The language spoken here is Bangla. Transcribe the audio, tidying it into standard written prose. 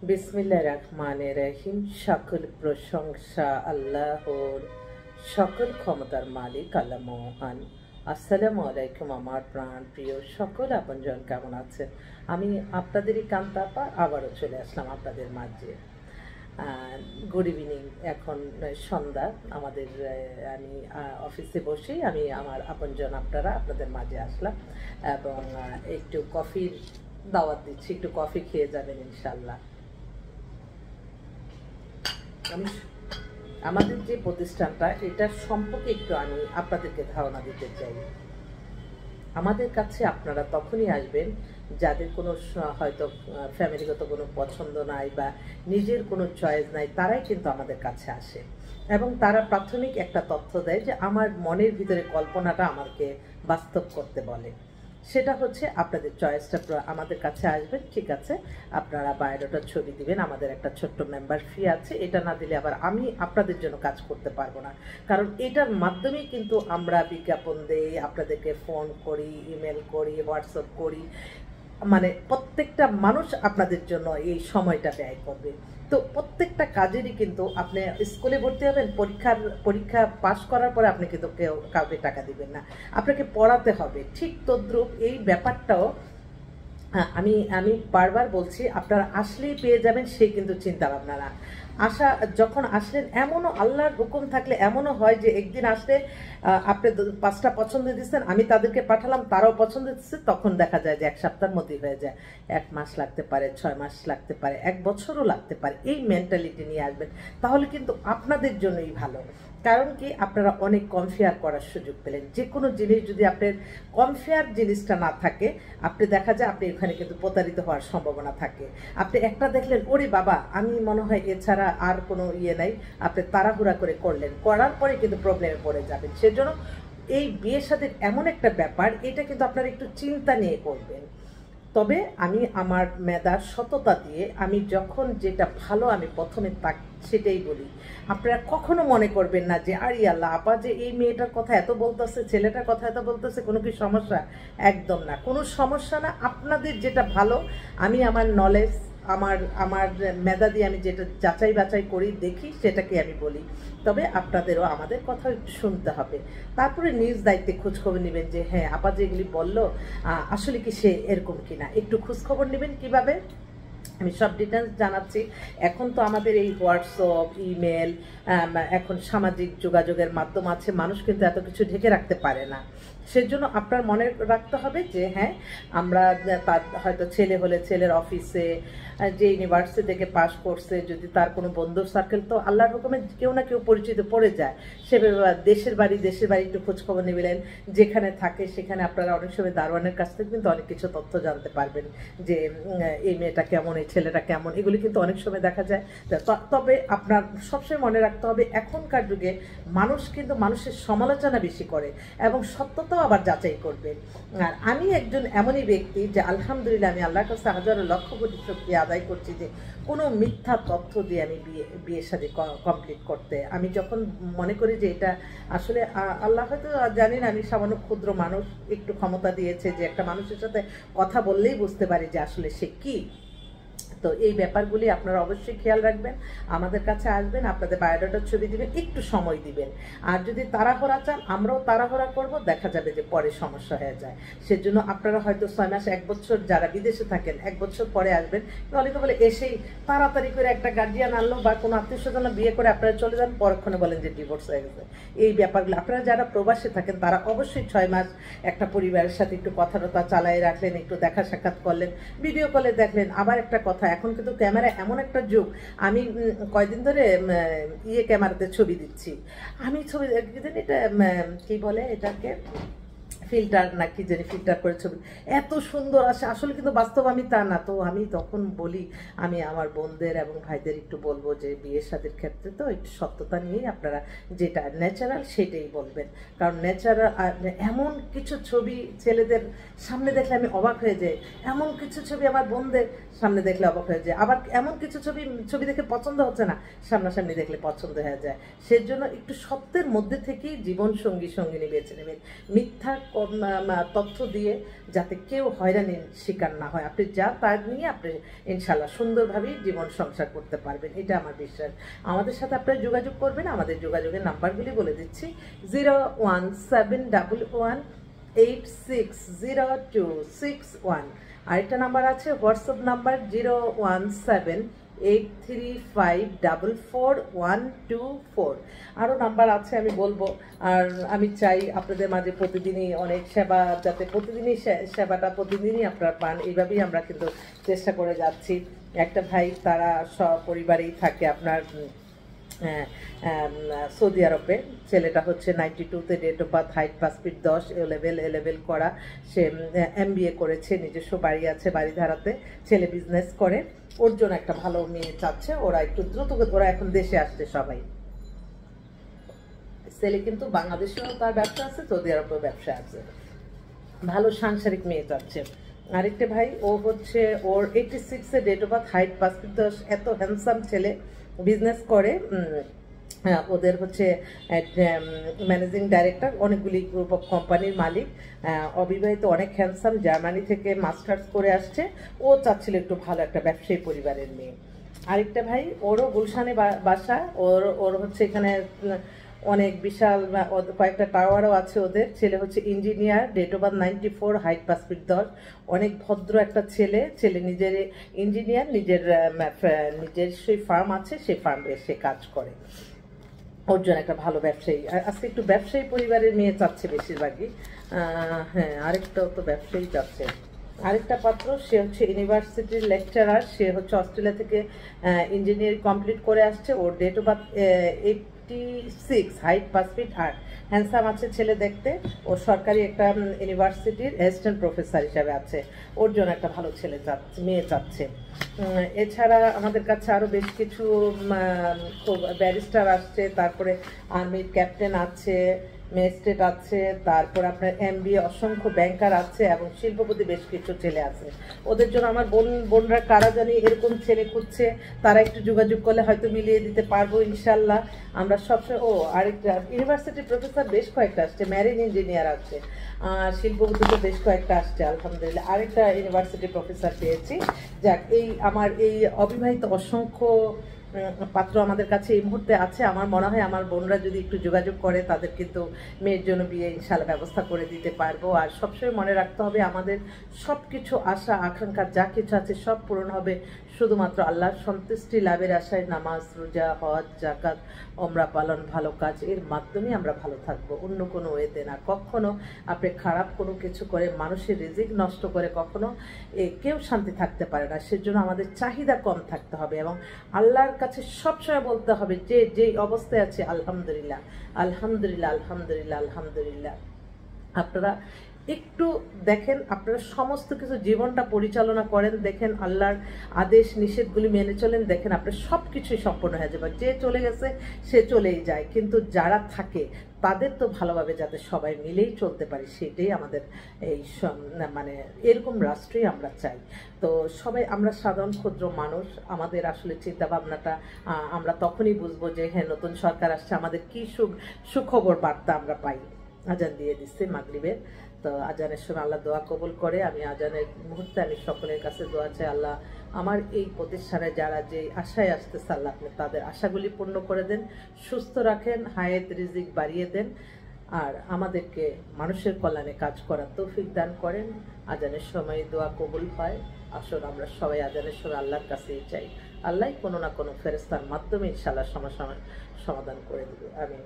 বিসমিল্লাহির রহমানির রহিম। সকল প্রশংসা আল্লাহর, সকল ক্ষমতার মালিক আল্লাহ মহান। আসসালামু আলাইকুম আমার প্রাণ প্রিয় সকল আপনজন, কেমন আছেন? আমি আপনাদেরই কান্তাপা আবারও চলে আসলাম আপনাদের মাঝে। Good evening. এখন সন্ধ্যা আমাদের। আমি অফিসে বসেই আমি আমার আপনজন আপনাদের মাঝে আসলাম এবং একটু কফির দাওয়াত দিচ্ছি। একটু কফি খেয়ে যাবেন ইনশাল্লাহ। আমি আমাদের যে প্রতিষ্ঠানটা, এটার সম্পর্কে একটু আমি আপনাদেরকে ধারণা দিতে চাই। আমাদের কাছে আপনারা তখনই আসবেন যাদের কোনো হয়তো ফ্যামিলিগত কোনো পছন্দ নাই বা নিজের কোনো চয়েস নাই, তারাই কিন্তু আমাদের কাছে আসে এবং তারা প্রাথমিক একটা তথ্য দেয় যে আমার মনের ভিতরে কল্পনাটা আমাকে বাস্তব করতে বলে। সেটা হচ্ছে আপনাদের চয়েসটা আমাদের কাছে আসবেন, ঠিক আছে, আপনারা বায়োডাটার ছবি দিবেন। আমাদের একটা ছোট্ট মেম্বার ফি আছে, এটা না দিলে আবার আমি আপনাদের জন্য কাজ করতে পারবো না। কারণ এটার মাধ্যমেই কিন্তু আমরা বিজ্ঞাপন দেই, আপনাদেরকে ফোন করি, ইমেল করি, হোয়াটসঅ্যাপ করি, মানে প্রত্যেকটা মানুষ আপনাদের জন্য এই সময়টা ব্যয় করবে। তো প্রত্যেকটা কাজেরই কিন্তু আপনি স্কুলে ভর্তি হবেন, পরীক্ষা পাশ করার পরে আপনি কিন্তু কাউকে টাকা দিবেন না, আপনাকে পড়াতে হবে। ঠিক তদ্রূপ এই ব্যাপারটাও আমি আমি বারবার বলছি, আপনারা আসলেই পেয়ে যাবেন, সেই কিন্তু চিন্তা ভাবনা না। আশা যখন আসলেন, এমনও আল্লাহর হুকুম থাকলে এমনও হয় যে একদিন আসলে আপনি 5টা পছন্দ দিচ্ছেন, আমি তাদেরকে পাঠালাম, তারাও পছন্দ দিচ্ছে, তখন দেখা যায় যে 1 সপ্তাহের মধ্যেই হয়ে যায়। 1 মাস লাগতে পারে, 6 মাস লাগতে পারে, 1 বছরও লাগতে পারে। এই মেন্টালিটি নিয়ে আসবেন, তাহলে কিন্তু আপনাদের জন্যই ভালো। কারণ কি, আপনারা অনেক কমফেয়ার করার সুযোগ পেলেন। যে কোনো জিনিস যদি আপনার কমফেয়ার জিনিসটা না থাকে, আপনি দেখা যায় আপনি এখানে কিন্তু প্রতারিত হওয়ার সম্ভাবনা থাকে। আপনি একটা দেখলেন, ওরে বাবা, আমি মনে হয় এছাড়া আর কোনো ইয়ে নাই, আপনি তাড়াহুড়া করে করলেন, করার পরে কিন্তু প্রবলেমে পড়ে যাবেন। সেজন্য এই বিয়ের সাথে এমন একটা ব্যাপার, এটা কিন্তু আপনারা একটু চিন্তা নিয়ে করবেন। তবে আমি আমার মেধার সততা দিয়ে আমি যখন যেটা ভালো আমি প্রথমে সেটাই বলি। আপনারা কখনো মনে করবেন না যে আরে আল্লাহ, আপা যে এই মেয়েটার কথা এত বলতেছে, ছেলেটার কথা এত বলতেছে, কোনো কি সমস্যা? একদম না, কোনো সমস্যা না। আপনাদের যেটা ভালো, আমি আমার নলেজ, আমার আমার মেধা দিয়ে আমি যেটা যাচাই বাছাই করি, দেখি, সেটাকে আমি বলি। তবে আপনাদেরও আমাদের কথা একটু শুনতে হবে, তারপরে নিজ দায়িত্বে খোঁজখবর নেবেন যে হ্যাঁ, আপা যেগুলি বললো আসলে কি সে এরকম কিনা। একটু খোঁজখবর নেবেন। কিভাবে? আমি সব ডিটেলস জানাচ্ছি। এখন তো আমাদের এই হোয়াটসঅ্যাপ, ইমেল, এখন সামাজিক যোগাযোগের মাধ্যম আছে, মানুষ কিন্তু এত কিছু ঢেকে রাখতে পারে না। সেজন্য আপনার মনে রাখতে হবে যে হ্যাঁ, আমরা তার হয়তো ছেলে হলে ছেলের অফিসে, যে ইউনিভার্সিটি থেকে পাশ করছে, যদি তার কোনো বন্ধুর সার্কেল, তো আল্লাহর হুকুমে কেউ না কেউ পরিচিত পড়ে যায়। সে দেশের বাড়ি একটু খোঁজখবর নেবেন। যেখানে থাকে সেখানে আপনারা অনেক সময় দারোয়ানের কাছ থেকে কিন্তু অনেক কিছু তথ্য জানতে পারবেন যে এই মেয়েটা কেমন, এই ছেলেটা কেমন, এগুলি কিন্তু অনেক সময় দেখা যায়। তবে আপনার সবসময় মনে রাখতে হবে, এখনকার যুগে মানুষ কিন্তু মানুষের সমালোচনা বেশি করে এবং সত্যতাও আবার যাচাই করবেন। আর আমি একজন এমনই ব্যক্তি যে আলহামদুলিল্লাহ, আমি আল্লাহর কাছে হাজারো লক্ষ কোটি শুকরিয়া আদায় করছি যে কোনো মিথ্যা তথ্য দিয়ে আমি বিয়ের সাথে কমপ্লিট করতে, আমি যখন মনে করি যে এটা আসলে আল্লাহ হয়তো জানি না, আমি সামান্য ক্ষুদ্র মানুষ, একটু ক্ষমতা দিয়েছে যে একটা মানুষের সাথে কথা বললেই বুঝতে পারি যে আসলে সে কি। তো এই ব্যাপারগুলি আপনারা অবশ্যই খেয়াল রাখবেন। আমাদের কাছে আসবেন, আপনাদের বায়োডাটার ছবি দিবেন, একটু সময় দিবেন। আর যদি তাড়াহুড়া চান, আমরাও তাড়াহুড়া করব, দেখা যাবে যে পরে সমস্যা হয়ে যায়। সেজন্য আপনারা হয়তো 6 মাস, 1 বছর, যারা বিদেশে থাকেন 1 বছর পরে আসবেন। অনেকে বলে এসেই তাড়াতাড়ি করে একটা গার্জিয়ান আনলো বা কোনো আত্মীয় স্বজন বিয়ে করে আপনারা চলে যান, পরক্ষণে বলেন যে ডিভোর্স হয়ে গেছে। এই ব্যাপারগুলো আপনারা যারা প্রবাসে থাকেন, তারা অবশ্যই 6 মাস একটা পরিবারের সাথে একটু কথাবার্তা চালাই রাখলেন, একটু দেখা সাক্ষাৎ করলেন, ভিডিও কলে দেখলেন। আবার একটা কথা, এখন কিন্তু ক্যামেরা এমন একটা যুগ, আমি কয়দিন ধরে ক্যামেরাতে ছবি দিচ্ছি। আমি ছবি এটা কি বলে এটাকে, ফিল্টার না কি জানি, ফিল্টার করে ছবি এত সুন্দর আসে, আসলে কিন্তু বাস্তব আমি তা না। তো আমি তখন বলি, আমি আমার বোনদের এবং ভাইদের একটু বলবো যে বিয়ের শাদীর ক্ষেত্রে তো একটু সত্যতা নিয়েই আপনারা যেটা ন্যাচারাল সেটাই বলবেন। কারণ ন্যাচারাল এমন কিছু ছবি ছেলেদের সামনে দেখলে আমি অবাক হয়ে যাই, এমন কিছু ছবি আমার বোনদের সামনে দেখলে অবাক হয়ে যায়, আবার এমন কিছু ছবি দেখে পছন্দ হচ্ছে না, সামনাসামনি দেখলে পছন্দ হয়ে যায়। সেজন্য একটু সত্যের মধ্যে থেকেই জীবন সঙ্গী সঙ্গিনী বেছে নেবেন। মিথ্যা তথ্য দিয়ে যাতে কেউ হয়রানির শিকার না হয়। আপনি যা তার নিয়ে আপনি ইনশাল্লাহ সুন্দরভাবেই জীবন সংসার করতে পারবেন, এটা আমার বিশ্বাস। আমাদের সাথে আপনারা যোগাযোগ করবেন। আমাদের যোগাযোগের নাম্বারগুলি বলে দিচ্ছি: 01711860261। আরেকটা নাম্বার আছে হোয়াটসঅ্যাপ নাম্বার 01783544124। আরও নাম্বার আছে, আমি বলবো। আর আমি চাই আপনাদের মাঝে প্রতিদিনই অনেক সেবা, যাতে প্রতিদিনই সেবাটা প্রতিদিনই আপনারা পান, এইভাবেই আমরা কিন্তু চেষ্টা করে যাচ্ছি। একটা ভাই, তারা সপরিবারেই থাকে আপনার সৌদি আরবে। ছেলেটা হচ্ছে 92-তে date of birth, height 5 feet 10, A level করা। সে MBA করেছে, নিজস্ব বাড়ি আছে বাড়িধারাতে। ছেলে বিজনেস করে। ওর জন্য একটা ভালো মেয়ে চাচ্ছে। ওরা একটু দ্রুত, ওরা এখন দেশে আসছে সবাই। ছেলে কিন্তু বাংলাদেশেও তার ব্যবসা আছে, সৌদি আরবেও ব্যবসা আছে। ভালো সাংসারিক মেয়ে চাচ্ছে। আরেকটা ভাই, ও হচ্ছে ওর 86-এ date of birth, height 5 feet 10, এত হ্যান্ডসাম ছেলে, বিজনেস করে। ওদের হচ্ছে ম্যানেজিং ডাইরেক্টর, অনেকগুলি গ্রুপ অফ কোম্পানির মালিক, অবিবাহিত, অনেক হ্যান্ডসাম, জার্মানি থেকে মাস্টার্স করে আসছে। ও চাচ্ছিল একটু ভালো একটা ব্যবসায়ী পরিবারের মেয়ে। আরেকটা ভাই, ওরও গুলশানে বাসা। ওর হচ্ছে এখানে অনেক বিশাল কয়েকটা টাওয়ারও আছে ওদের। ছেলে হচ্ছে engineer, date of birth 94, height 5 feet 10, অনেক ভদ্র একটা ছেলে। ছেলে নিজের ইঞ্জিনিয়ার, নিজস্বই ফার্ম আছে, সেই ফার্মে সে কাজ করে। ওর জন্য একটা ভালো ব্যবসায়ী, আজকে একটু ব্যবসায়ী পরিবারের মেয়ে চাচ্ছে বেশিরভাগই। হ্যাঁ, আরেকটাও তো ব্যবসায়ী চাচ্ছে। আরেকটা পাত্র, সে হচ্ছে ইউনিভার্সিটির লেকচারার। সে হচ্ছে অস্ট্রেলিয়া থেকে ইঞ্জিনিয়ারিং কমপ্লিট করে আসছে। ওর date of birth 86, height 5 feet 8, handsome আছে ছেলে দেখতে। ও সরকারি একটা ইউনিভার্সিটির অ্যাসিস্ট্যান্ট প্রফেসর হিসাবে আছে। ওর জন্য একটা ভালো ছেলে চাচ্ছে, মেয়ে চাচ্ছে। এছাড়া আমাদের কাছে আরও বেশ কিছু ব্যারিস্টার আসছে, তারপরে আর্মির ক্যাপ্টেন আছে, ম্যাজিস্ট্রেট আছে, তারপর আপনার MBA, অসংখ্য ব্যাংকার আছে, এবং শিল্পপতি বেশ কিছু ছেলে আছে। ওদের জন্য আমার বোনরা কারা জানি এরকম ছেলে খুঁজছে, তারা একটু যোগাযোগ করলে হয়তো মিলিয়ে দিতে পারবো ইনশাল্লাহ। আমরা সবসময় আরেকটা ইউনিভার্সিটির প্রফেসর বেশ কয়েকটা আসছে, ম্যারিন ইঞ্জিনিয়ার আছে, শিল্পপতিতে বেশ কয়েকটা আসছে আলহামদুলিল্লাহ। আরেকটা ইউনিভার্সিটির প্রফেসর পেয়েছি। যাক, আমার এই অবিবাহিত অসংখ্য পাত্র আমাদের কাছে এই মুহূর্তে আছে। আমার মনে হয় আমার বোনরা যদি একটু যোগাযোগ করে, তাদের কিন্তু মেয়ের জন্য বিয়ে ইনশাল্লাহ ব্যবস্থা করে দিতে পারবো। আর সবসময় মনে রাখতে হবে, আমাদের সব কিছু আশা আকাঙ্ক্ষা যা কিছু আছে সব পূরণ হবে শুধুমাত্র আল্লাহর সন্তুষ্টি লাভের আশায়। নামাজ, রোজা, হজ, জাকাত, ওমরা পালন, ভালো কাজ, এর মাধ্যমে আমরা ভালো থাকবো, অন্য কোনো ওয়েতে না। কখনো আপনি খারাপ কোনো কিছু করে মানুষের রিজিক নষ্ট করে কখনো কেউ শান্তি থাকতে পারে না। সেজন্য আমাদের চাহিদা কম থাকতে হবে, এবং আল্লাহর কাছে সবসময় বলতে হবে যে যেই অবস্থায় আছে আলহামদুলিল্লাহ, আলহামদুলিল্লাহ, আলহামদুলিল্লাহ, আলহামদুলিল্লাহ। আপনারা একটু দেখেন, আপনারা সমস্ত কিছু জীবনটা পরিচালনা করেন, দেখেন আল্লাহর আদেশ নিষেধগুলি মেনে চলেন, দেখেন আপনার সব কিছুই সম্পূর্ণ হয়ে যাবে। যে চলে গেছে সে চলেই যায়, কিন্তু যারা থাকে তাদের তো ভালোভাবে যাতে সবাই মিলেই চলতে পারি, সেটাই আমাদের এই মানে এরকম রাষ্ট্রই আমরা চাই। তো সবাই আমরা সাধারণ ক্ষুদ্র মানুষ, আমাদের আসলে চিন্তা ভাবনাটা আমরা তখনই বুঝবো যে হ্যাঁ, নতুন সরকার আসছে, আমাদের কি সুখবর বার্তা আমরা পাই। আজান দিয়ে দিচ্ছে মাগরিবের, তো আজানের সময় আল্লাহ দোয়া কবুল করে। আমি আজানের মুহূর্তে আমি সকলের কাছে দোয়া চাই, আল্লাহ আমার এই প্রতিষ্ঠানে যারা যে আশায় আসতেছে, আল্লাহ আপনি তাদের আশাগুলি পূর্ণ করে দেন, সুস্থ রাখেন, হায়াত রিজিক বাড়িয়ে দেন, আর আমাদেরকে মানুষের কল্যাণে কাজ করার তৌফিক দান করেন। আজানের সময় দোয়া কবুল হয়। আসুন আমরা সবাই আজানের সময় আল্লাহর কাছেই চাই, আল্লাহ কোনো না কোনো ফেরেশতার মাধ্যমে ইনশাআল্লাহ সমাধান করে দেবে। আমিন।